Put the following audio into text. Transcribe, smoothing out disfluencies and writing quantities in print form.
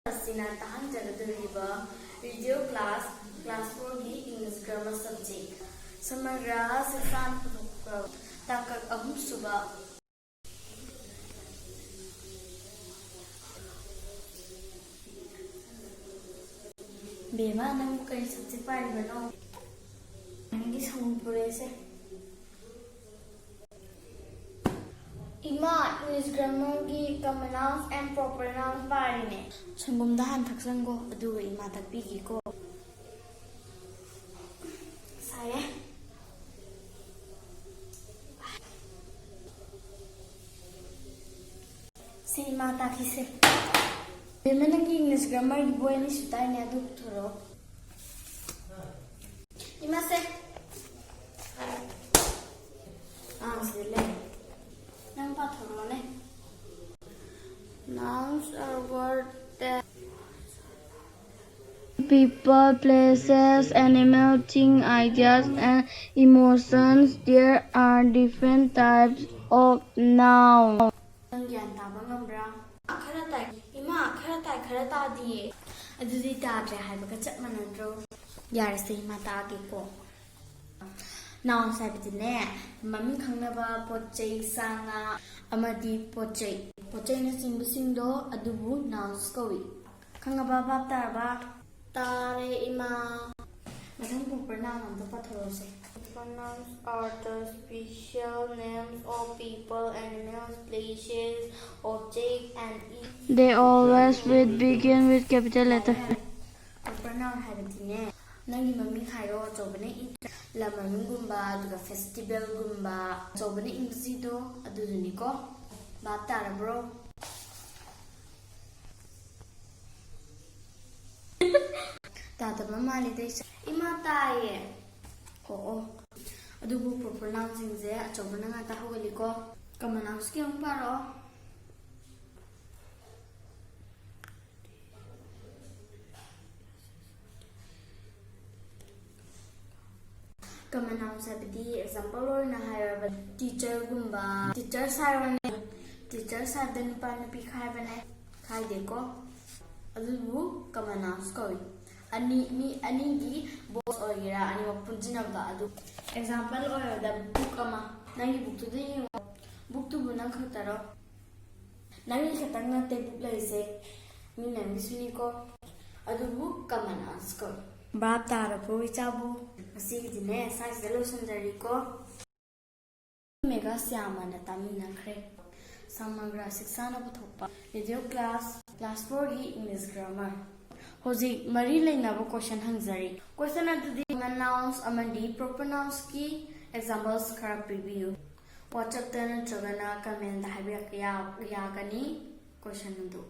Asina hotnjge video class 4 की English grammar subject. Samagra sisan puthok takak suba. Bema nang kai subject pari bano. Nangi sampure se. Ima English grammar की common nouns and proper nouns pari ne. Sangumda han thaksango adu ima takpi ki ko. Saya. Si ima taki se. Bema nang English grammar की boy ni sutai ne adu thoro. Ima se. Sile. Nouns are words that people, places, animals, things, ideas, and emotions. There are different types of nouns. Nouns haibdne mami khangnaba pochei sanga amadi pochei na singbsingdo adubu nouns kawi khangaba bab tarba tare ima mathang proper noun amta patholose. Nouns are the special names of people, animals, places, objects, and they always begin with capital letter. Proper noun haibdne nangi mami khairo chobane la mami gumba duga festival gumba chobane ingzido aduduni ko bab tarabro. Tata mama li dei ima taye o adubu proper noun singje chobana nga ta hawali ko common nouns ki ang paro. Common nouns heibD example or na haibba teacher gumba teachers haibane teachers haibdan nupi khaibane khaide ko adubu common nouns ko ani gi boss oira ani mapunjinabda adu example or the book ama nangi book to the book to bunang khataro nangi khatang na te book laise mi nangi suni ko adubu common nouns ko bab tarabu ichabu asigidine size the lotion ko mega syamana tamina khre samagra siksana puthok video class 4 की English grammar hoji mari leinaba question hangjari question adudi nouns amandi proper nouns ki examples khra pbiu WhatsApp ta natragana comment da haibya ya gani question adu